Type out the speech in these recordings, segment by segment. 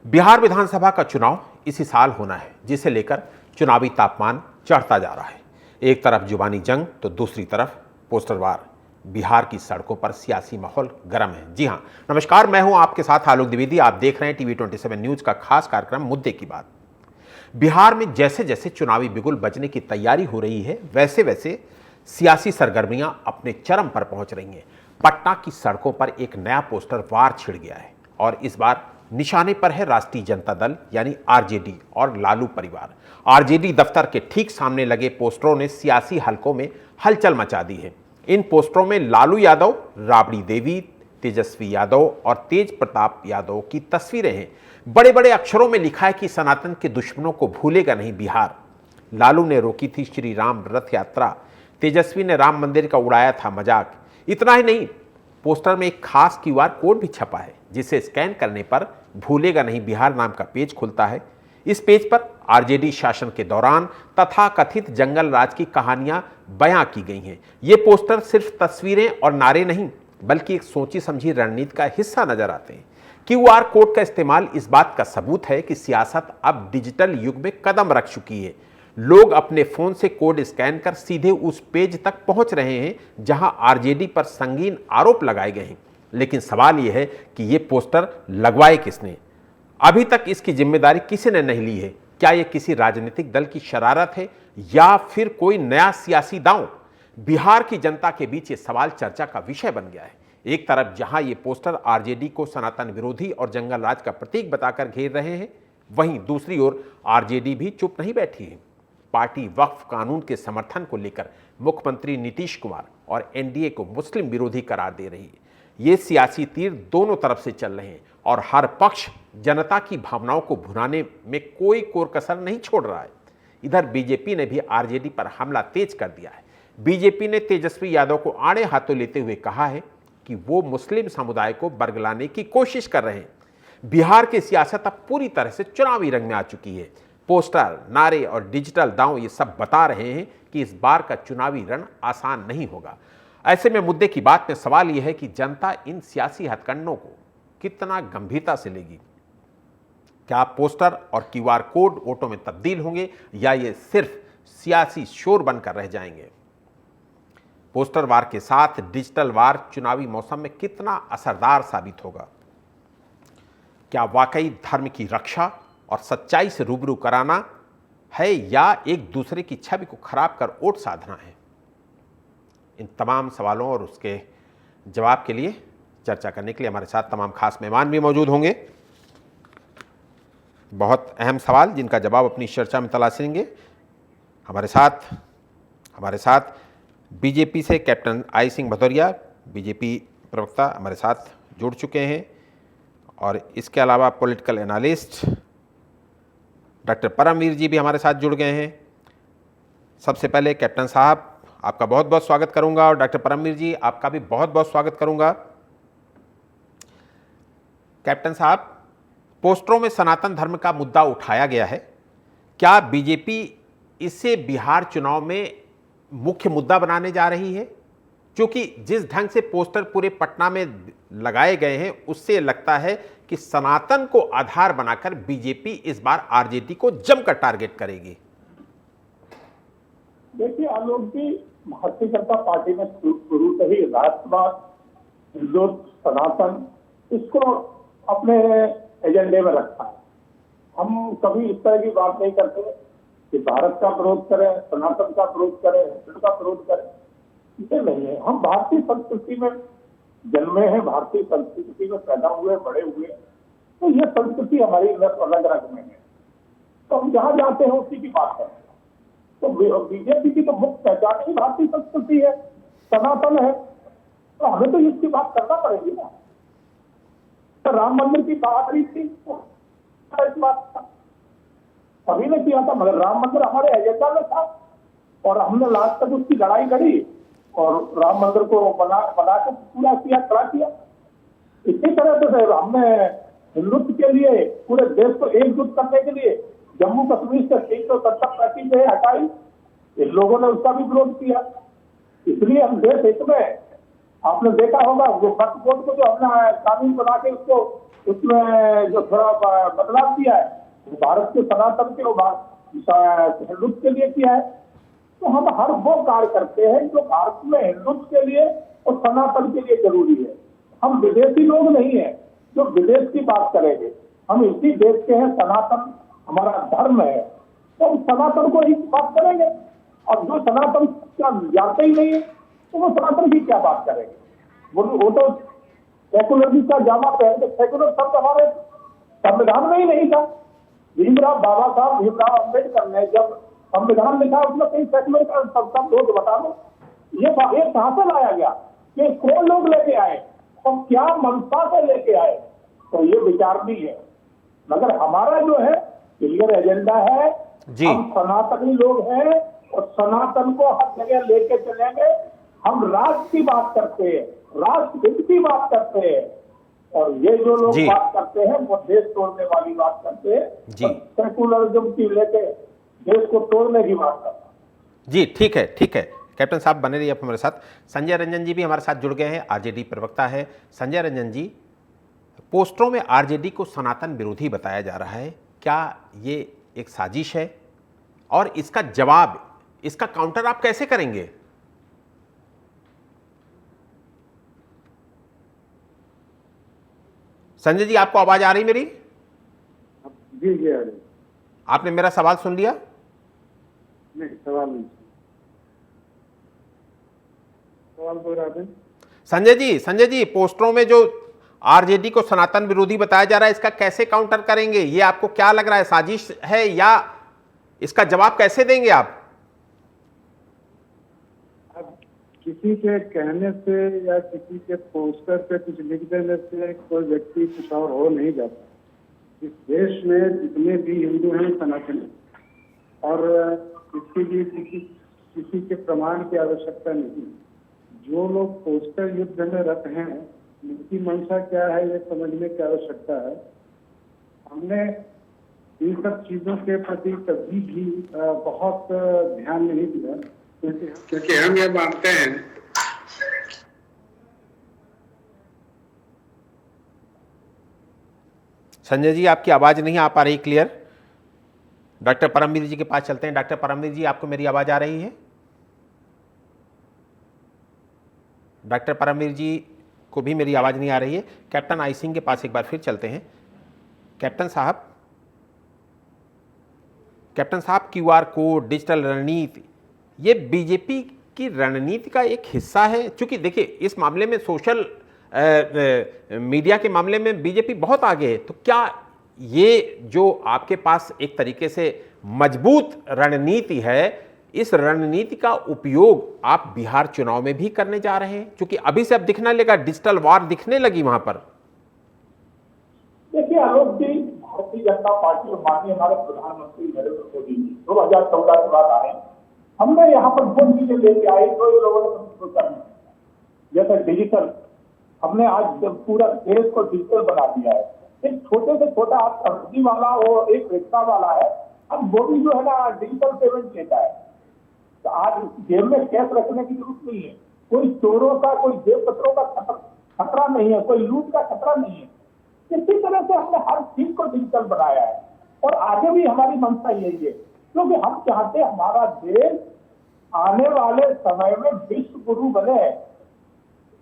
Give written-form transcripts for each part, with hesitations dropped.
बिहार विधानसभा का चुनाव इसी साल होना है, जिसे लेकर चुनावी तापमान चढ़ता जा रहा है। एक तरफ जुबानी जंग तो दूसरी तरफ पोस्टर वार। बिहार की सड़कों पर सियासी माहौल गर्म है। जी हां, नमस्कार, मैं हूं आपके साथ आलोक द्विवेदी। आप देख रहे हैं टीवी 27 न्यूज का खास कार्यक्रम मुद्दे की बात। बिहार में जैसे जैसे चुनावी बिगुल बजने की तैयारी हो रही है, वैसे वैसे सियासी सरगर्मियां अपने चरम पर पहुंच रही हैं। पटना की सड़कों पर एक नया पोस्टर वार छिड़ गया है और इस बार निशाने पर है राष्ट्रीय जनता दल यानी आरजेडी और लालू परिवार। आरजेडी दफ्तर के ठीक सामने लगे पोस्टरों ने सियासी हलकों में हलचल मचा दी है। इन पोस्टरों में लालू यादव, राबड़ी देवी, तेजस्वी यादव और तेज प्रताप यादव की तस्वीरें हैं। बड़े बड़े अक्षरों में लिखा है कि सनातन के दुश्मनों को भूलेगा नहीं बिहार। लालू ने रोकी थी श्री राम रथ यात्रा, तेजस्वी ने राम मंदिर का उड़ाया था मजाक। इतना ही नहीं, पोस्टर में एक खास क्यूआर कोड भी छपा है, जिसे स्कैन करने पर भूलेगा नहीं बिहार नाम का पेज खुलता है। इस पेज पर आरजेडी शासन के दौरान तथा कथित जंगल राज की कहानियां बयां की गई हैं। ये पोस्टर सिर्फ तस्वीरें और नारे नहीं, बल्कि एक सोची समझी रणनीति का हिस्सा नजर आते हैं। क्यूआर कोड का इस्तेमाल इस बात का सबूत है कि सियासत अब डिजिटल युग में कदम रख चुकी है। लोग अपने फोन से कोड स्कैन कर सीधे उस पेज तक पहुंच रहे हैं जहां आरजेडी पर संगीन आरोप लगाए गए हैं। लेकिन सवाल यह है कि यह पोस्टर लगवाए किसने? अभी तक इसकी जिम्मेदारी किसी ने नहीं ली है। क्या यह किसी राजनीतिक दल की शरारत है या फिर कोई नया सियासी दांव? बिहार की जनता के बीच ये सवाल चर्चा का विषय बन गया है। एक तरफ जहां ये पोस्टर आरजेडी को सनातन विरोधी और जंगल राज का प्रतीक बताकर घेर रहे हैं, वहीं दूसरी ओर आरजेडी भी चुप नहीं बैठी है। पार्टी वक्फ कानून के समर्थन को लेकर मुख्यमंत्री नीतीश कुमार और एनडीए को मुस्लिम विरोधी करार दे रही है। ये सियासी तीर दोनों तरफ से चल रहे हैं और हर पक्ष जनता की भावनाओं को भुनाने में कोई कोर कसर नहीं छोड़ रहा है। इधर बीजेपी ने भी आरजेडी पर हमला तेज कर दिया है। बीजेपी ने तेजस्वी यादव को आड़े हाथों लेते हुए कहा है कि वो मुस्लिम समुदाय को बरगलाने की कोशिश कर रहे हैं। बिहार की सियासत अब पूरी तरह से चुनावी रंग में आ चुकी है। पोस्टर, नारे और डिजिटल दांव ये सब बता रहे हैं कि इस बार का चुनावी रण आसान नहीं होगा। ऐसे में मुद्दे की बात में सवाल यह है कि जनता इन सियासी हथकंडों को कितना गंभीरता से लेगी। क्या पोस्टर और क्यूआर कोड वोटों में तब्दील होंगे या ये सिर्फ सियासी शोर बनकर रह जाएंगे? पोस्टर वार के साथ डिजिटल वार चुनावी मौसम में कितना असरदार साबित होगा? क्या वाकई धर्म की रक्षा और सच्चाई से रूबरू कराना है या एक दूसरे की छवि को खराब कर वोट साधना है? इन तमाम सवालों और उसके जवाब के लिए चर्चा करने के लिए हमारे साथ तमाम खास मेहमान भी मौजूद होंगे। बहुत अहम सवाल जिनका जवाब अपनी चर्चा में तलाशेंगे। हमारे साथ बीजेपी से captain I Singh Bhadauria, BJP प्रवक्ता हमारे साथ जुड़ चुके हैं और इसके अलावा पॉलिटिकल एनालिस्ट डॉक्टर परमवीर जी भी हमारे साथ जुड़ गए हैं। सबसे पहले कैप्टन साहब, आपका बहुत बहुत स्वागत करूंगा और डॉक्टर परमवीर जी, आपका भी बहुत बहुत स्वागत करूंगा। कैप्टन साहब, पोस्टरों में सनातन धर्म का मुद्दा उठाया गया है। क्या बीजेपी इसे बिहार चुनाव में मुख्य मुद्दा बनाने जा रही है? क्योंकि जिस ढंग से पोस्टर पूरे पटना में लगाए गए हैं, उससे लगता है कि सनातन को आधार बनाकर बीजेपी इस बार आरजेडी को जमकर टारगेट करेगी। देखिए आलोक जी, भारतीय जनता पार्टी ने शुरू से ही राष्ट्रवाद, हिंदुत्व, सनातन इसको अपने एजेंडे में रखा है। हम कभी इस तरह की बात नहीं करते कि भारत का विरोध करें, सनातन का विरोध करें, हिंदू का विरोध करें। ये नहीं है। हम भारतीय संस्कृति में जन्मे हैं, भारतीय संस्कृति में पैदा हुए, बड़े हुए, तो ये संस्कृति हमारी अलग रंग में है। तो हम जहाँ जाते हैं उसी की बात करते हैं। तो बीजेपी की तो मुख्य पहचान ही भारतीय संस्कृति है, सनातन है, तो हमें तो इसकी बात करना पड़ेगी ना। तो राम मंदिर की बात रही थी, इस बात था सभी ने किया था, मगर राम मंदिर हमारे एजेंडा में था और हमने लास्ट तक उसकी लड़ाई लड़ी और राम मंदिर को बना के पूरा किया, खड़ा किया। इसी तरह से हमने हिंदुत्व के लिए पूरे देश को एकजुट करने के लिए जम्मू कश्मीर से 370 हटाई। इन लोगों ने उसका भी विरोध किया। इसलिए हम देश हित में आपने देखा होगा वो वक्फ बोर्ड को जो हमने कानून बना के उसको उसमें जो थोड़ा बदलाव किया है, वो भारत के सनातन के हिंदुत्व के लिए किया है। तो हम हर वो कार्य करते हैं जो भारत में हिंदुत्व के लिए और सनातन के लिए जरूरी है। हम विदेशी लोग नहीं है जो विदेश की बात करेंगे, हम इसी देश के हैं, सनातन हमारा धर्म है, तो हम सनातन को ही बात करेंगे। और जो सनातन का जानते ही नहीं है तो वो सनातन की क्या बात करेंगे। वो तो सेकुलरिज्म का जामा पहनते, सेकुलर शब्द हमारे संविधान में ही नहीं था। बाबा साहब भीमराव अम्बेडकर ने जब संविधान लिखा उसमें कहीं सेकुलर का शब्द हो तो बता दो। ये कहां से लाया गया, ये कौन लोग लेके आए और क्या मनसा से लेके आए, तो ये विचार नहीं है। मगर हमारा जो है क्लियर एजेंडा है, हम सनातनी लोग हैं और सनातन को हर जगह लेके चलेंगे। हम राष्ट्र की बात करते हैं, राष्ट्रहित की बात करते हैं, और ये जो लोग बात करते हैं वो देश तोड़ने वाली बात करते हैं, सेकुलरिज्म की लेके देश को तोड़ने की बात करते हैं। जी ठीक है, ठीक है कैप्टन साहब, बने रहिए आप हमारे साथ। संजय रंजन जी भी हमारे साथ जुड़ गए हैं, आरजेडी प्रवक्ता है। संजय रंजन जी, पोस्टरों में आरजेडी को सनातन विरोधी बताया जा रहा है, क्या ये एक साजिश है? और इसका जवाब, इसका काउंटर आप कैसे करेंगे? संजय जी, आपको आवाज आ रही मेरी? जी जी आ रही। आपने मेरा सवाल सुन लिया? नहीं, सवाल नहीं, सवाल दोहरा। संजय जी, पोस्टरों में जो आरजेडी को सनातन विरोधी बताया जा रहा है, इसका कैसे काउंटर करेंगे? ये आपको क्या लग रहा है, साजिश है या इसका जवाब कैसे देंगे आप? अब किसी के कहने से या किसी के पोस्टर पे कुछ लिख देने से कोई व्यक्ति कुछ और हो नहीं जाता। इस देश में जितने भी हिंदू हैं सनातनी, और इसके लिए किसी के प्रमाण की आवश्यकता नहीं। जो लोग पोस्टर युद्ध में रत हैं, उनकी मंशा क्या है ये समझने की आवश्यकता है। हमने इन सब चीजों के प्रति कभी भी बहुत ध्यान नहीं दिया, क्योंकि हम ये मानते हैं। संजय जी, आपकी आवाज नहीं आ पा रही क्लियर। डॉक्टर परमवीर जी के पास चलते हैं। डॉक्टर परमवीर जी, आपको मेरी आवाज आ रही है? डॉक्टर परमवीर जी को भी मेरी आवाज नहीं आ रही है। कैप्टन आई सिंह के पास एक बार फिर चलते हैं। कैप्टन साहब, क्यूआर कोड, डिजिटल रणनीति, ये बीजेपी की रणनीति का एक हिस्सा है। क्योंकि देखिए, इस मामले में सोशल मीडिया के मामले में बीजेपी बहुत आगे है। तो क्या ये जो आपके पास एक तरीके से मजबूत रणनीति है, इस रणनीति का उपयोग आप बिहार चुनाव में भी करने जा रहे हैं? क्योंकि अभी से अब दिखने लगा, डिजिटल वॉर दिखने लगी वहां पर। देखिए आलोक जी, भारतीय जनता पार्टी और माननीय हमारे प्रधानमंत्री नरेंद्र मोदी जी 2014 के बाद आए, हमने यहाँ पर वो चीजें लेके आए जो लोगों ने सोचा नहीं। जैसे डिजिटल, हमने आज पूरा देश को डिजिटल बना दिया है। एक छोटे से छोटा आप सब्जी वाला और एक रिक्शा वाला है, अब वो भी जो है ना डिजिटल पेमेंट लेता है। तो आज जेब में कैश रखने की जरूरत नहीं है, कोई चोरों का, कोई जेब कतरों का खतरा नहीं है, कोई लूट का खतरा नहीं है। इसी तरह से हमने हर चीज को डिजिटल बनाया है और आगे भी हमारी मंशा यही है, क्योंकि हम चाहते हैं हमारा देश आने वाले समय में विश्व गुरु बने,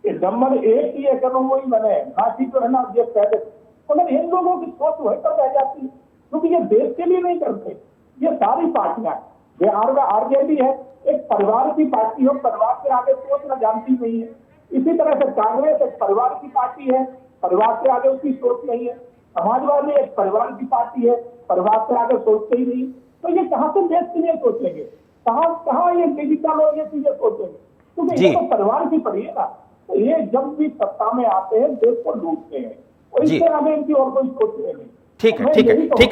नंबर 1 की इकोनॉमी बने, ना कि जो है ना ये पहले। मगर इन लोगों की सोच वही पर रह जाती है, क्योंकि ये देश के लिए नहीं करते। ये सारी पार्टियां, बिहार में आरजेडी है, एक परिवार की पार्टी हो, परिवार के आगे सोचना जानती नहीं है। इसी तरह से कांग्रेस एक परिवार की पार्टी है, परिवार के आगे उसकी सोच नहीं है। समाजवादी एक परिवार की पार्टी है, परिवार के आगे सोचते ही नहीं। तो ये कहाँ से देश के लिए सोचेंगे, कहाँ ये डिजिटल और ये चीजें सोचेंगे, क्योंकि ये तो परिवार की पड़ी है ना। तो ये जब भी सत्ता में आते हैं देश को लूटते हैं, और इससे आगे इनकी और कोई सोच नहीं। ठीक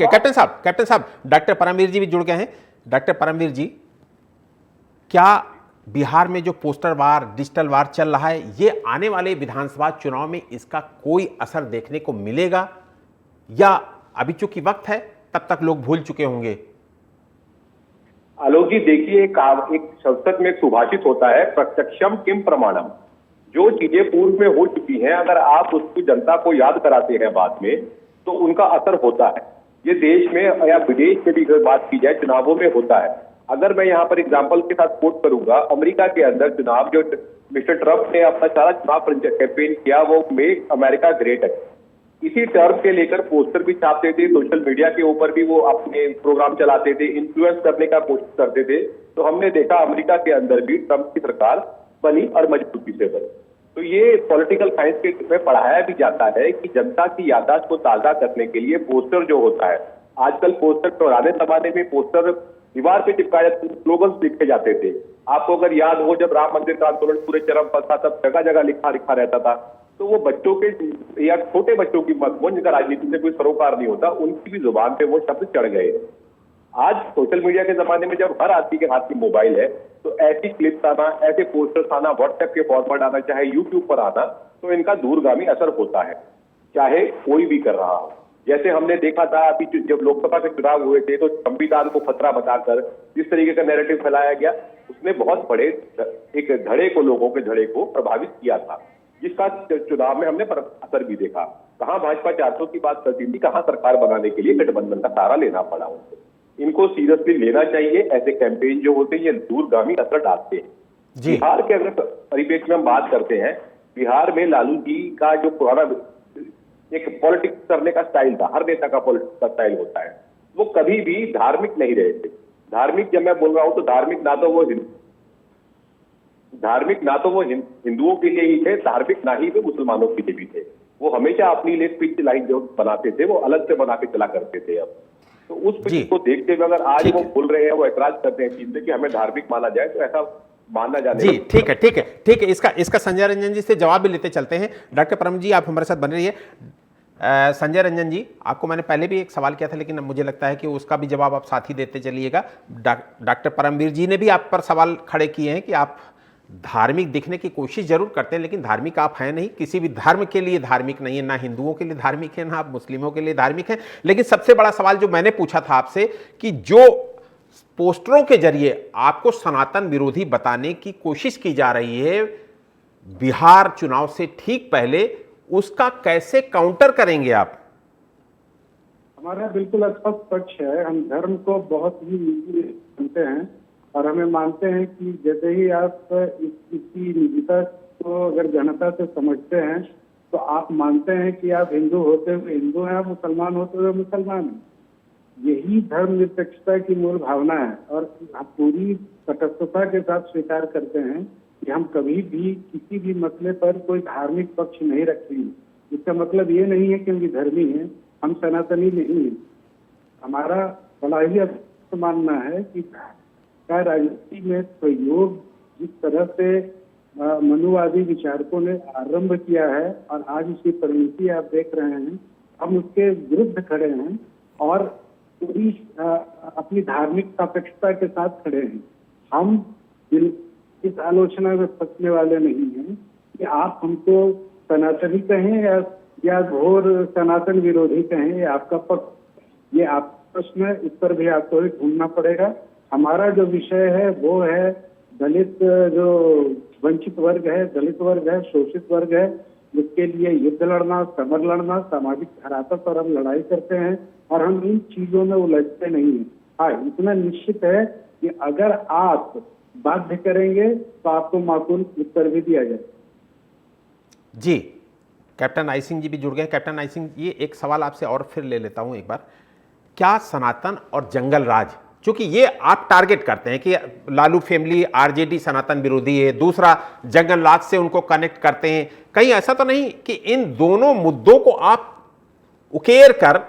है कैप्टन साहब, डॉक्टर परमवीर जी भी जुड़ गए हैं। डॉक्टर परमवीर जी, क्या बिहार में जो पोस्टर वार, डिजिटल वार चल रहा है, ये आने वाले विधानसभा चुनाव में इसका कोई असर देखने को मिलेगा, या अभी चूंकि वक्त है तब तक लोग भूल चुके होंगे? आलोक जी, देखिए, एक संस्कृत में एक सुभाषित होता है, प्रत्यक्षम किम प्रमाणम। जो चीजें पूर्व में हो चुकी हैं, अगर आप उसको जनता को याद कराते हैं बाद में, तो उनका असर होता है। ये देश में या विदेश में भी अगर बात की जाए, चुनावों में होता है। अगर मैं यहाँ पर एग्जाम्पल के साथ कोट करूंगा, अमेरिका के अंदर चुनाव जो मिस्टर ट्रंप ने अपना सारा चुनाव कैंपेन किया, वो मेक अमेरिका ग्रेट है, इसी टर्म के लेकर पोस्टर भी छापते थे, सोशल मीडिया के ऊपर भी वो अपने प्रोग्राम चलाते थे, इन्फ्लुएंस करने का कोशिश करते थे। तो हमने देखा अमेरिका के अंदर भी ट्रंप की सरकार बनी और मजबूती से बनी। तो ये पॉलिटिकल साइंस के में पढ़ाया भी जाता है कि जनता की याददाश्त को ताजा करने के लिए पोस्टर जो होता है, आजकल पोस्टर, पुराने जमाने में पोस्टर दीवार पे चिपकाए जाते, स्लोगन्स लिखे जाते थे। आपको अगर याद हो, जब राम मंदिर का आंदोलन पूरे चरम पर था, तब जगह जगह लिखा रहता था। तो वो बच्चों के या छोटे बच्चों की मत, वो जिनका राजनीति से कोई सरोकार नहीं होता, उनकी भी जुबान पे वो शब्द चढ़ गए। आज सोशल मीडिया के जमाने में जब हर आदमी के हाथ में मोबाइल है, तो ऐसी क्लिप्स आना, ऐसे पोस्टर्स आना, व्हाट्सएप के फॉरवर्ड आना, चाहे यूट्यूब पर आना, तो इनका दूरगामी असर होता है, चाहे कोई भी कर रहा हो। जैसे हमने देखा था अभी जब लोकसभा के चुनाव हुए थे, तो संविधान को खतरा बताकर जिस तरीके का नैरेटिव फैलाया गया, उसने बहुत बड़े एक धड़े को, लोगों के धड़े को प्रभावित किया था, जिसका चुनाव में हमने असर भी देखा। कहां भाजपा 400 की बात करती थी, कहां सरकार बनाने के लिए गठबंधन का सहारा लेना पड़ा उनको। इनको सीरियसली लेना चाहिए। ऐसे कैंपेन जो होते हैं ये दूरगामी असर डालते हैं। बिहार के अगर परिप्रेक्ष्य में हम बात करते हैं, बिहार में लालू जी का जो पुराना एक पॉलिटिक्स करने का स्टाइल था, हर नेता का पॉलिटिक्स का स्टाइल होता है, वो कभी भी धार्मिक नहीं रहे थे। धार्मिक जब मैं बोल रहा हूं तो धार्मिक ना तो वो हिंदुओं के लिए ही थे, धार्मिक ना ही वो मुसलमानों के लिए भी थे। वो हमेशा अपनी लिए पिच लाइन जो बनाते थे, वो अलग से बना के चला करते थे। अब तो उस पिच को देखते हुए अगर आज वो बोल रहे हैं, वो ऐतराज करते हैं चीज से कि हमें धार्मिक माना जाए, तो ऐसा मानना जाने जी ठीक है। इसका संजय रंजन जी से जवाब भी लेते चलते हैं। डॉक्टर परम जी, आप हमारे साथ बने रहिए। संजय रंजन जी, आपको मैंने पहले भी एक सवाल किया था, लेकिन मुझे लगता है कि उसका भी जवाब आप साथ ही देते चलिएगा। डॉक्टर परमवीर जी ने भी आप पर सवाल खड़े किए हैं कि आप धार्मिक दिखने की कोशिश जरूर करते हैं, लेकिन धार्मिक आप हैं नहीं, किसी भी धर्म के लिए धार्मिक नहीं है, ना हिंदुओं के लिए धार्मिक है, ना आप मुस्लिमों के लिए धार्मिक हैं। लेकिन सबसे बड़ा सवाल जो मैंने पूछा था आपसे कि जो पोस्टरों के जरिए आपको सनातन विरोधी बताने की कोशिश की जा रही है बिहार चुनाव से ठीक पहले, उसका कैसे काउंटर करेंगे आप? हमारा बिल्कुल स्पष्ट पक्ष है। हम धर्म को बहुत ही निजी मानते हैं और हमें मानते हैं कि जैसे ही आप इसकी निजता को अगर गहनता से समझते हैं, तो आप मानते हैं कि आप हिंदू होते हुए हिंदू हैं, आप मुसलमान होते हुए मुसलमान हैं। यही धर्मनिरपेक्षता की मूल भावना है और आप पूरी तटस्थता के साथ स्वीकार करते हैं कि हम कभी भी किसी भी मसले पर कोई धार्मिक पक्ष नहीं रखेंगे। इसका मतलब ये नहीं है कि हम विधर्मी हैं, हम सनातनी नहीं हैं। हमारा बड़ा ही मानना है कि राजनीति में सहयोग जिस तरह से मनुवादी विचारकों ने आरंभ किया है और आज उसकी परिणति आप देख रहे हैं, हम उसके विरुद्ध खड़े हैं और पूरी अपनी धार्मिक सापेक्षता के साथ खड़े हैं। हम इस आलोचना में फंसने वाले नहीं हैं कि आप हमको सनातनी कहें या घोर सनातन विरोधी कहें, ये आपका पक्ष, ये आपका प्रश्न है, इस पर भी आपको ही ढूंढना पड़ेगा। हमारा जो विषय है वो है दलित, जो वंचित वर्ग है, दलित वर्ग है, शोषित वर्ग है, उसके लिए युद्ध लड़ना, समर लड़ना, सामाजिक धरातल पर हम लड़ाई करते हैं और हम इन चीजों में उलझते नहीं हैं। हाँ, इतना निश्चित है कि अगर आप बाध्य करेंगे तो आपको माकूल उत्तर भी दिया जाए। जी, कैप्टन आई सिंह जी भी जुड़ गए। कैप्टन आई सिंह, ये एक सवाल आपसे और फिर ले लेता हूं एक बार। क्या सनातन और जंगल राज, क्योंकि ये आप टारगेट करते हैं कि लालू फैमिली आरजेडी सनातन विरोधी है, दूसरा जंगल राज से उनको कनेक्ट करते हैं, कहीं ऐसा तो नहीं कि इन दोनों मुद्दों को आप उकेर कर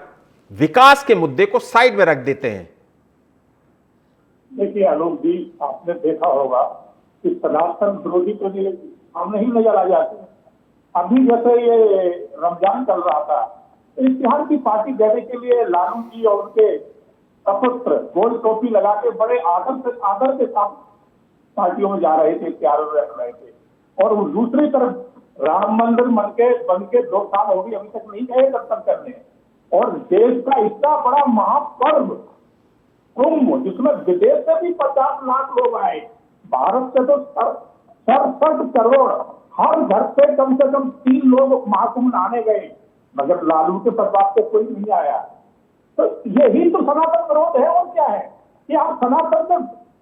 विकास के मुद्दे को साइड में रख देते हैं? देखिए आलोक जी, आपने देखा होगा कि सनातन विरोधी तो सामने ही नजर आ जाते हैं। अभी जैसे ये रमजान चल रहा था, इश्तिहार की पार्टी देने के लिए लालू जी और उनके सपुत्र गोल टोपी लगा के बड़े आदर के साथ पार्टियों में जा रहे थे, तैयार रह रहे थे। और दूसरी तरफ राम मंदिर बन के 2 साल हो गए, अभी तक नहीं गए दर्शन करने। और देश का इतना बड़ा महापर्व कुंभ, जिसमें विदेश से भी 50 लाख लोग आए, भारत से तो 67 करोड़, हर घर से कम 3 लोग महाकुंभ नहाने गए, मगर लालू के प्रभाव से कोई नहीं आया। तो यही तो सनातन विरोध है, और क्या है कि आप सनातन को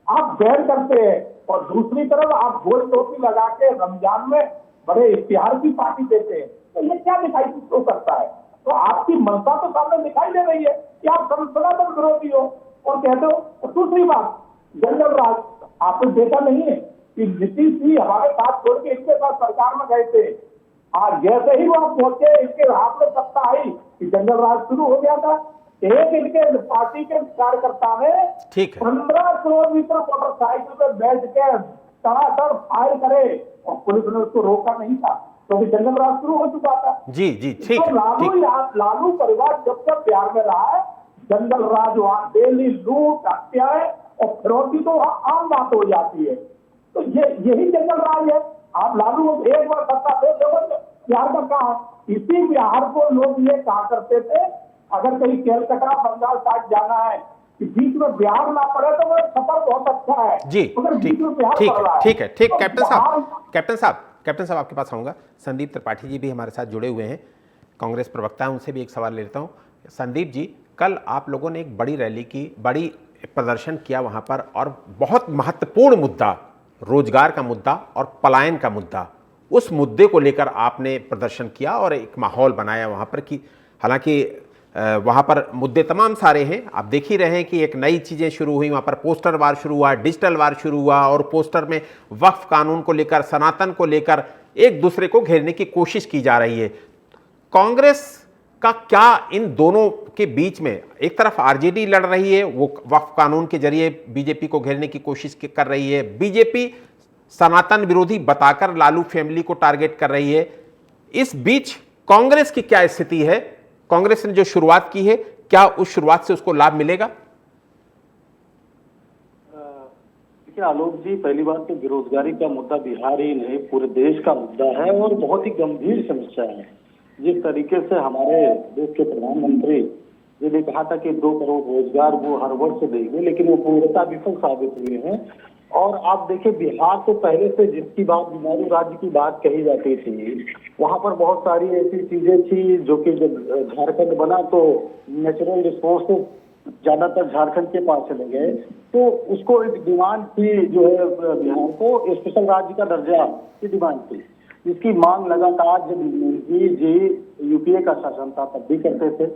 आप बैन करते हैं और दूसरी तरफ आप गोल टोपी लगा के रमजान में बड़े इश्तिहार की पार्टी देते हैं। तो ये क्या दिखाई शो करता है? तो आपकी मनसा तो सामने दिखाई दे रही है कि आप सनातन विरोधी हो और कहते हो। और दूसरी बात, जंगल राज आपने देखा नहीं है कि नीतीश जी हमारे साथ छोड़ के इनके साथ सरकार में गए थे, आज जैसे ही वो पहुंचे इनके हाथ में सत्ता आई कि जंगल राज शुरू हो गया था। एक इनके पार्टी के कार्यकर्ता ने 15 किलोमीटर मोटरसाइकिल पे बैठ के तड़ातड़ फायर करे और पुलिस ने उसको रोका नहीं था, क्योंकि जंगल राज शुरू हो चुका था। जी जी, ठीक तो लालू परिवार जब तक प्यार में रहा है, जंगल राज वहां डेली लूट हत्याएं और फिरौती तो वहां आम बात हो जाती है। तो यही जंगल राज है। आप लालू एक बार सत्ता दे दो, बिहार का कहा, इसी बिहार को लोग ये कहा करते थे अगर कहीं केलकटा बंगाल साइड जाना है कि बीच में बिहार ना पड़े तो वो सफर बहुत अच्छा है। जी, ठीक है। तो कैप्टन साहब आपके पास आऊंगा। संदीप त्रिपाठी जी भी हमारे साथ जुड़े हुए हैं, कांग्रेस प्रवक्ता हैं, उनसे भी एक सवाल लेता हूं। संदीप जी, कल आप लोगों ने एक बड़ी रैली की, बड़ी प्रदर्शन किया वहां पर, और बहुत महत्वपूर्ण मुद्दा, रोजगार का मुद्दा और पलायन का मुद्दा, उस मुद्दे को लेकर आपने प्रदर्शन किया और एक माहौल बनाया वहां पर कि हालांकि वहाँ पर मुद्दे तमाम सारे हैं, आप देख ही रहे हैं कि एक नई चीज़ें शुरू हुई, वहाँ पर पोस्टर वार शुरू हुआ, डिजिटल वार शुरू हुआ, और पोस्टर में वक्फ कानून को लेकर, सनातन को लेकर एक दूसरे को घेरने की कोशिश की जा रही है। कांग्रेस का क्या इन दोनों के बीच में, एक तरफ आरजेडी लड़ रही है, वो वक्फ कानून के जरिए बीजेपी को घेरने की कोशिश कर रही है, बीजेपी सनातन विरोधी बताकर लालू फैमिली को टारगेट कर रही है, इस बीच कांग्रेस की क्या स्थिति है? कांग्रेस ने जो शुरुआत की है, क्या उस शुरुआत से उसको लाभ मिलेगा? देखिए आलोक जी, पहली बात तो बेरोजगारी का मुद्दा बिहार ही नहीं पूरे देश का मुद्दा है और बहुत ही गंभीर समस्या है। जिस तरीके से हमारे देश के प्रधानमंत्री जी ने कहा था कि 2 करोड़ रोजगार वो हर वर्ष देंगे, लेकिन वो पूर्णतः विफल साबित हुए हैं। और आप देखिए बिहार तो पहले से जिसकी बात बीमारू राज्य की बात कही जाती थी, वहां पर बहुत सारी ऐसी चीजें थी जो कि जब झारखंड बना तो नेचुरल रिसोर्सेज ज्यादातर झारखंड के पास चले गए, तो उसको एक डिमांड थी जो है बिहार को स्पेशल राज्य का दर्जा की डिमांड थी, जिसकी मांग लगातार जब मोदी जी यूपीए का शासन था तब भी करते थे,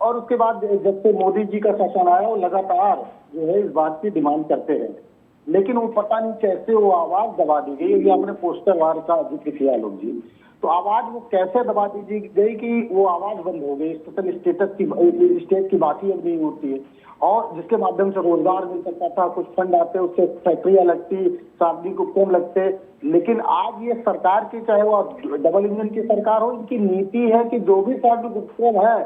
और उसके बाद जब से मोदी जी का शासन आया वो लगातार जो है इस बात की डिमांड करते रहे, लेकिन वो पता नहीं कैसे वो आवाज दबा दी गई। ये आपने पोस्टर वार का जिक्र किया लोग जी, तो आवाज वो कैसे दबा दी गई कि वो आवाज बंद हो गई। स्टेट की बात ही अब नहीं होती है, और जिसके माध्यम से रोजगार मिल सकता था, कुछ फंड आते, उससे फैक्ट्रियां लगती, सामने को कम लगते। लेकिन आज ये सरकार की, चाहे वो डबल इंजन की सरकार हो, इनकी नीति है कि जो भी सार्वजनिक है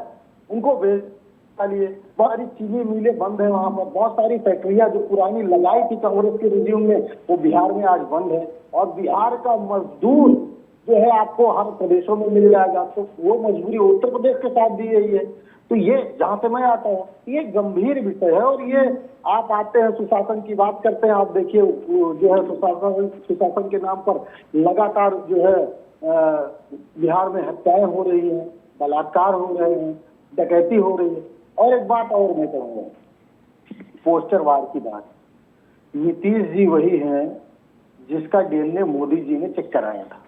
उनको बेच लिए। बहुत सारी चीनी मिलें बंद है वहां पर, बहुत सारी फैक्ट्रियां जो पुरानी लगाई थी कांग्रेस के रिज्यूम में वो बिहार में आज बंद है, और बिहार का मजदूर जो है आपको हर प्रदेशों में मिल जाएगा, तो वो मजबूरी उत्तर प्रदेश के साथ दी गई है। तो ये जहां से मैं आता हूँ ये गंभीर विषय है, और ये आप आते हैं सुशासन की बात करते हैं, आप देखिए जो है सुशासन के नाम पर लगातार जो है बिहार में हत्याएं हो रही है, बलात्कार हो रहे हैं, डकैती हो रही है। और एक बात और मैं कहूँगा, पोस्टर वार की बात, नीतीश जी वही हैं जिसका डीएनए मोदी जी ने चेक कराया था।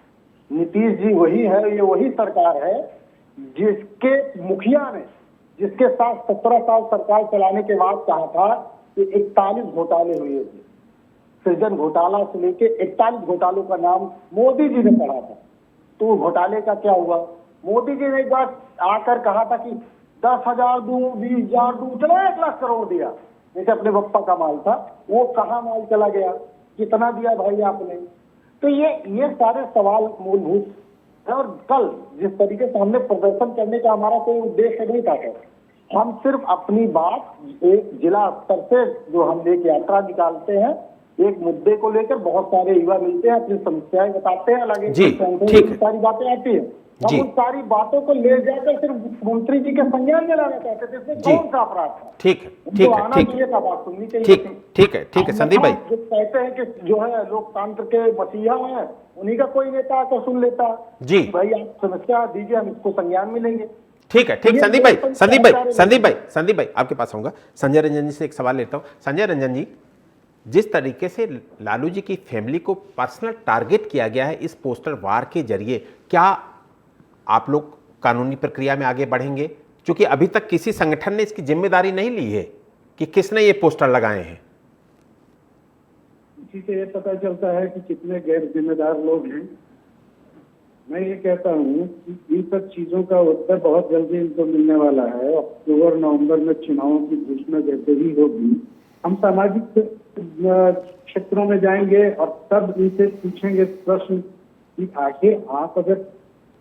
नीतीश जी वही है, ये वही सरकार है जिसके मुखिया ने, जिसके साथ 17 साल सरकार चलाने के बाद कहा था कि 41 घोटाले हुए थे, सृजन घोटाला से लेके 41 घोटालों का नाम मोदी जी ने पढ़ा था। तो घोटाले का क्या हुआ? मोदी जी ने एक बार आकर कहा था कि 10,000 दूं, 20,000 दूं, चलो 1 लाख करोड़ दिया, जैसे अपने बप्पा का माल था, वो कहाँ माल चला गया, कितना दिया भाई आपने? तो ये सारे सवाल मूलभूत है। और कल जिस तरीके से हमने प्रदर्शन करने का हमारा कोई उद्देश्य नहीं था, हम सिर्फ अपनी बात एक जिला स्तर से जो हम एक यात्रा निकालते हैं, एक मुद्दे को लेकर बहुत सारे युवा मिलते हैं, अपनी समस्याएं बताते हैं, अलग सारी बातें आती है, जी। हम उन सारी बातों को ले जाकर सिर्फ मुख्यमंत्री जी के संज्ञान में लाना चाहते थे, इसमें जी। कौन सा अपराध था? ठीक है, उनको ठीक है, आना ठीक चाहिए था, बात सुननी चाहिए ठीक थी। ठीक है, ठीक है संदीप भाई। जो कहते हैं कि जो है लोकतंत्र के मसीहा हैं, उन्हीं का कोई नेता आकर सुन लेता जी। भाई आप समस्या दीजिए, हम इसको संज्ञान में लेंगे। ठीक है, ठीक। ये संदीप भाई, लोकतंत्र संदीप के भाई, सारे संदीप भाई, संदीप भाई आपके पास आऊंगा। संजय रंजन जी से एक सवाल लेता हूं। संजय रंजन जी, जिस तरीके से लालू जी की फैमिली को पर्सनल टारगेट किया गया है इस पोस्टर वार के जरिए, क्या आप लोग कानूनी प्रक्रिया में आगे बढ़ेंगे? क्योंकि अभी तक किसी संगठन ने इसकी जिम्मेदारी नहीं ली है कि किसने ये पोस्टर लगाए हैं। इसी से ये पता चलता है कि कितने गैर जिम्मेदार लोग हैं। मैं ये कहता हूँ कि इन सब चीजों का उत्तर बहुत जल्दी इनको मिलने वाला है। अक्टूबर नवंबर में चुनावों की घोषणा जैसे ही होगी, हम सामाजिक क्षेत्रों में जाएंगे और तब इनसे पूछेंगे प्रश्न कि आखिर आप अगर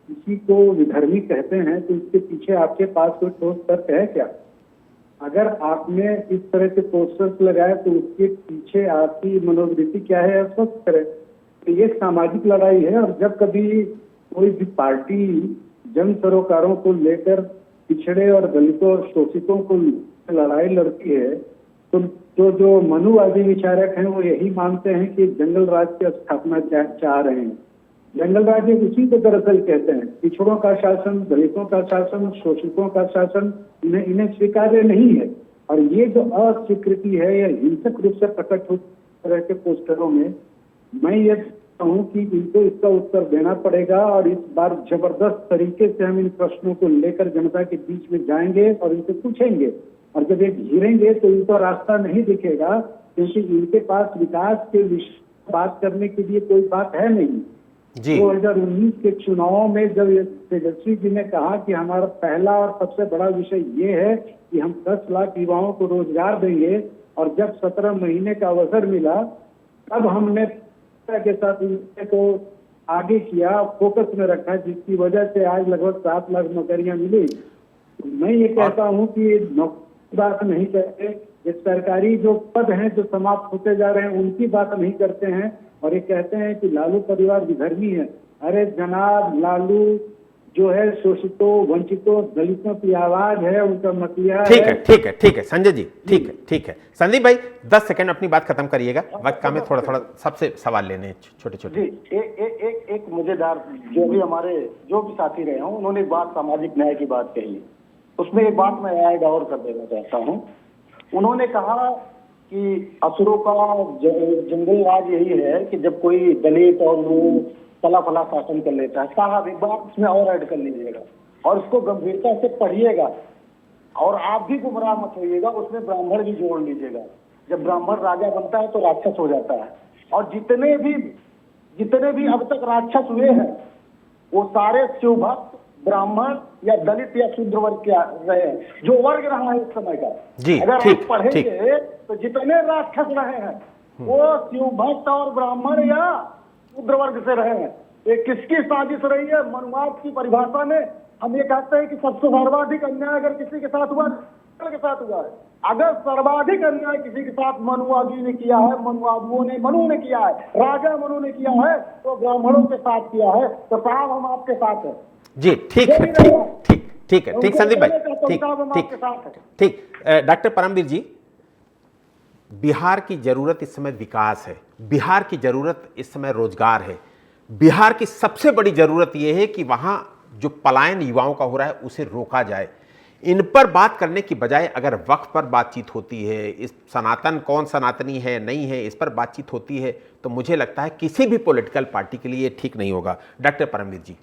किसी को विधर्मी कहते हैं तो इसके पीछे आपके पास कोई ठोस तर्क है क्या? अगर आपने इस तरह के पोस्टर्स लगाए तो उसके पीछे आपकी मनोवृत्ति क्या है, स्पष्ट करें। तो ये सामाजिक लड़ाई है, और जब कभी कोई भी पार्टी जन सरोकारों को लेकर पिछड़े और दलितों और शोषितों को लड़ाई लड़ती है तो जो मनुवादी विचारक हैं वो यही मानते हैं कि जंगल राज की स्थापना चाह रहे हैं। जंगल राज्य उसी को दरअसल कहते हैं। पिछड़ों का शासन, दलितों का शासन, शोषितों का शासन इन्हें स्वीकार्य नहीं है। और ये जो अस्वीकृति है यह हिंसक रूप से प्रकट हो तरह के पोस्टरों में, मैं ये कहूँ कि इनको इसका उत्तर देना पड़ेगा। और इस बार जबरदस्त तरीके से हम इन प्रश्नों को लेकर जनता के बीच में जाएंगे और इनसे पूछेंगे। और जब ये घिरेंगे तो इनको रास्ता नहीं दिखेगा, क्योंकि इनके पास विकास के विषय बात करने के लिए कोई बात है नहीं। 2019 के चुनावों में जब तेजस्वी जी ने कहा कि हमारा पहला और सबसे बड़ा विषय ये है कि हम 10 लाख युवाओं को रोजगार देंगे, और जब 17 महीने का अवसर मिला तब हमने के साथ को आगे किया, फोकस में रखा, जिसकी वजह से आज लगभग 7 लाख नौकरियां मिली। मैं ये कहता हूँ कि बात नहीं करते, ये सरकारी जो पद हैं जो समाप्त होते जा रहे हैं उनकी बात नहीं करते हैं, और ये कहते हैं कि लालू परिवार विधर्मी है। अरे जनाब, लालू जो है शोषितों, वंचितों, दलितों की आवाज है, उनका मसीहा है। ठीक है, ठीक है, ठीक है संजय जी, ठीक है, ठीक है। संदीप भाई 10 सेकंड अपनी बात खत्म करिएगा, वक्त का में थोड़ा थोड़ा सबसे सवाल लेने छोटे छोटे। जी, एक मजेदार, जो भी साथी रहे हों, उन्होंने बात सामाजिक न्याय की बात कही, उसमें एक बात मैं ऐड और कर देना चाहता हूँ। उन्होंने कहा कि असुरों का जंगल राज यही है कि जब कोई दलित और वो फला फला शासन कर लेता है। साहब एक बात इसमें और ऐड कर लीजिएगा और उसको गंभीरता से पढ़िएगा, और आप भी गुमराह मत होइएगा, उसमें ब्राह्मण भी जोड़ लीजिएगा। जब ब्राह्मण राजा बनता है तो राक्षस हो जाता है, और जितने भी अब तक राक्षस हुए हैं वो सारे शिवभक्त ब्राह्मण या दलित या शूद्र वर्ग के रहे हैं, जो वर्ग रहा है इस समय का। अगर आप पढ़ेंगे तो जितने राक्षस रहे हैं वो शिवभक्त और ब्राह्मण या शूद्र वर्ग से रहे हैं। ये किसकी साजिश रही है? मनुवाद की परिभाषा में हम ये कहते हैं कि सबसे सर्वाधिक अन्याय अगर किसी के साथ हुआ के साथ हुआ है। अगर सर्वाधिक अन्याय किसी के साथ मनुवादी ने किया है, मनु ने किया है, राजा मनु ने किया है, तो ब्राह्मणों के साथ किया है। तो साहब हम आपके साथ हैं जी। ठीक है, ठीक है, ठीक संदीप भाई, ठीक। डॉक्टर परमवीर जी, बिहार की जरूरत इस समय विकास है, बिहार की जरूरत इस समय रोजगार है, बिहार की सबसे बड़ी जरूरत यह है कि वहां जो पलायन युवाओं का हो रहा है उसे रोका जाए। इन पर बात करने की बजाय अगर वक्त पर बातचीत होती है, इस सनातन कौन सनातनी है नहीं है इस पर बातचीत होती है, तो मुझे लगता है किसी भी पॉलिटिकल पार्टी के लिए ठीक नहीं होगा। डॉक्टर परमवीर जी।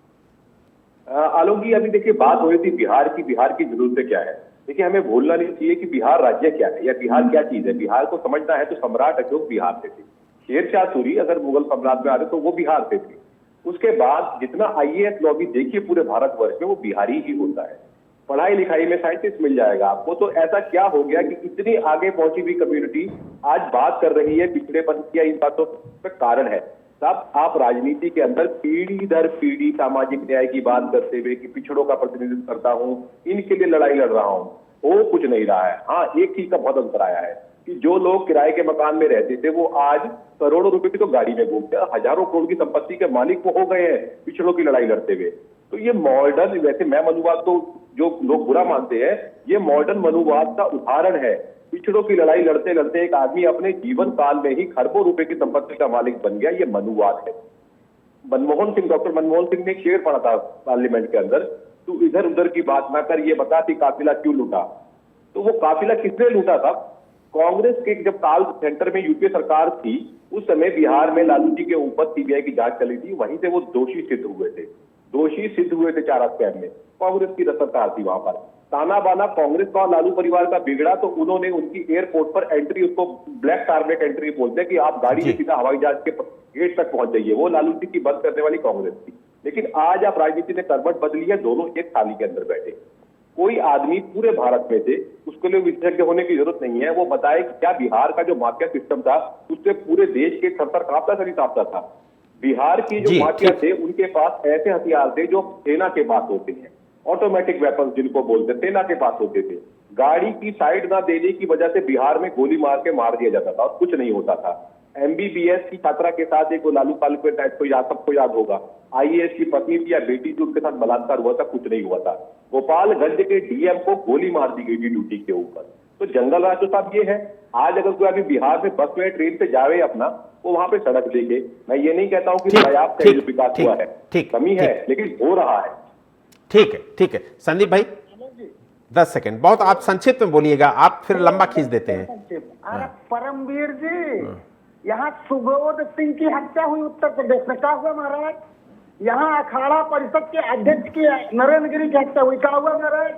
आलोक जी, अभी देखिए बात हो रही थी बिहार की जरूरतें क्या है। देखिए हमें भूलना नहीं चाहिए कि बिहार राज्य क्या है या बिहार क्या चीज है। बिहार को समझना है तो सम्राट अशोक बिहार से थे, शेरशाह सूरी अगर मुगल सम्राट में आ रहे तो वो बिहार से थे। उसके बाद जितना IAS लॉबी देखिए पूरे भारतवर्ष में वो बिहारी ही होता है। पढ़ाई लिखाई में साइंटिस्ट मिल जाएगा आपको। तो ऐसा क्या हो गया कि इतनी आगे पहुंची हुई कम्युनिटी आज बात कर रही है पिछड़ेपन की? इन बातों का कारण है साहब, आप राजनीति के अंदर पीढ़ी दर पीढ़ी सामाजिक न्याय की बात करते हुए कि पिछड़ों का प्रतिनिधित्व करता हूं, इनके लिए लड़ाई लड़ रहा हूं, वो कुछ नहीं रहा है। हाँ, एक चीज का बहुत अंतर आया है कि जो लोग किराए के मकान में रहते थे वो आज करोड़ों रुपए की तो गाड़ी में घूमते हैं, हजारों करोड़ की संपत्ति के मालिक वो हो गए हैं पिछड़ों की लड़ाई लड़ते हुए। तो ये मॉडर्न, वैसे मैं मनुवाद तो जो लोग बुरा मानते हैं, ये मॉडर्न मनुवाद का उदाहरण है। पिछड़ों की लड़ाई लड़ते लड़ते एक आदमी अपने जीवन काल में ही खरबों रुपए की संपत्ति का मालिक बन गया, ये मनुवाद है। मनमोहन सिंह, डॉक्टर मनमोहन सिंह ने एक शेर पढ़ा था पार्लियामेंट के अंदर, तू इधर उधर की बात ना कर, ये बता कि काफिला क्यों लूटा। तो वो काफिला किसने लूटा था? कांग्रेस के जब काल सेंटर में यूपीए सरकार थी, उस समय बिहार में लालू जी के ऊपर सीबीआई की जांच चली थी, वहीं से वो दोषी सिद्ध हुए थे। दोषी सिद्ध हुए थे चारा स्कैम में, कांग्रेस की सरकार थी वहां पर। ताना बाना कांग्रेस का लालू परिवार का बिगड़ा तो उन्होंने उनकी एयरपोर्ट पर एंट्री, उसको ब्लैक टारगेट एंट्री बोलते हैं कि आप गाड़ी में सीधा हवाई जहाज के गेट तक पहुंच जाइए, वो लालू जी की बंद करने वाली कांग्रेस थी। लेकिन आज आप राजनीति ने करवट बदली है, दोनों एक थाली के अंदर बैठे। कोई आदमी पूरे भारत में से, उसके लिए विशेषज्ञ होने की जरूरत नहीं है, वो बताए कि क्या बिहार का जो माफिया सिस्टम था उससे पूरे देश के थर-थर कांपता था, नहीं कांपता था। बिहार की जो माफिया थे उनके पास ऐसे हथियार थे जो सेना के पास होते हैं, ऑटोमेटिक वेपन्स जिनको बोलते हैं, सेना के पास होते थे। गाड़ी की साइड ना देने की वजह से बिहार में गोली मार के मार दिया जाता था और कुछ नहीं होता था। एमबीबीएस की छात्रा के साथ एक लालू कालू टाइप को याद, सबको याद होगा, आईएएस की पत्नी थी या बेटी थी, उनके साथ बलात्कार हुआ था, कुछ नहीं हुआ था। गोपालगंज के डीएम को गोली मार दी गई थी ड्यूटी के ऊपर। तो जंगल राज तो साहब ये है। आज अगर कोई अभी बिहार में बस में ट्रेन से जावे अपना, वो वहां पे सड़क देखे, मैं ये नहीं कहता हूं कि पर्याप्त विकास हुआ है, कमी है, लेकिन हो रहा है। ठीक है संदीप भाई, 10 सेकंड, बहुत आप संक्षिप्त में बोलिएगा, आप फिर लंबा खींच देते हैं। अरे परमवीर जी, यहाँ सुबोध सिंह की हत्या हुई उत्तर प्रदेश में, क्या हुआ महाराज? यहाँ अखाड़ा परिषद के अध्यक्ष की नरेंद्र गिरी की हत्या हुई, क्या हुआ महाराज?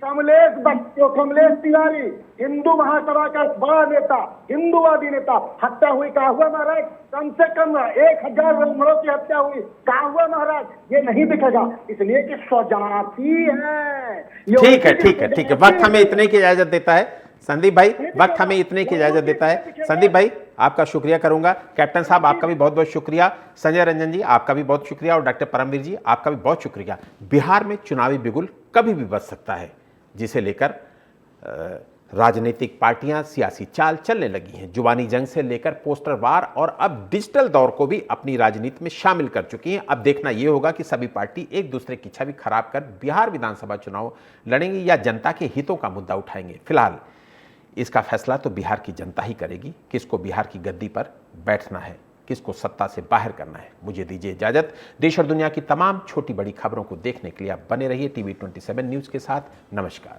कमलेश तिवारी, हिंदू महासभा का बड़ा नेता, हिंदूवादी नेता, हत्या हुई, क्या हुआ महाराज? कम से कम 1000 ब्राह्मणों की हत्या हुई, क्या हुआ महाराज? ये नहीं दिखेगा, इसलिए कि स्वजाति है। ठीक है, वक्त हमें इतने की इजाजत देता है संदीप भाई, वक्त हमें इतने की इजाजत देता है। संदीप भाई आपका शुक्रिया करूंगा, कैप्टन साहब आपका भी बहुत बहुत शुक्रिया, संजय रंजन जी आपका भी बहुत शुक्रिया, और डॉक्टर परमवीर जी आपका भी बहुत शुक्रिया। बिहार में चुनावी बिगुल कभी भी बच सकता है, जिसे लेकर राजनीतिक पार्टियां सियासी चाल चलने लगी हैं। जुबानी जंग से लेकर पोस्टर वार और अब डिजिटल दौर को भी अपनी राजनीति में शामिल कर चुकी हैं। अब देखना यह होगा कि सभी पार्टी एक दूसरे की छवि खराब कर बिहार विधानसभा चुनाव लड़ेंगे या जनता के हितों का मुद्दा उठाएंगे। फिलहाल इसका फैसला तो बिहार की जनता ही करेगी, किसको बिहार की गद्दी पर बैठना है, किसको सत्ता से बाहर करना है। मुझे दीजिए इजाजत। देश और दुनिया की तमाम छोटी बड़ी खबरों को देखने के लिए आप बने रहिए TV 27 न्यूज़ के साथ। नमस्कार।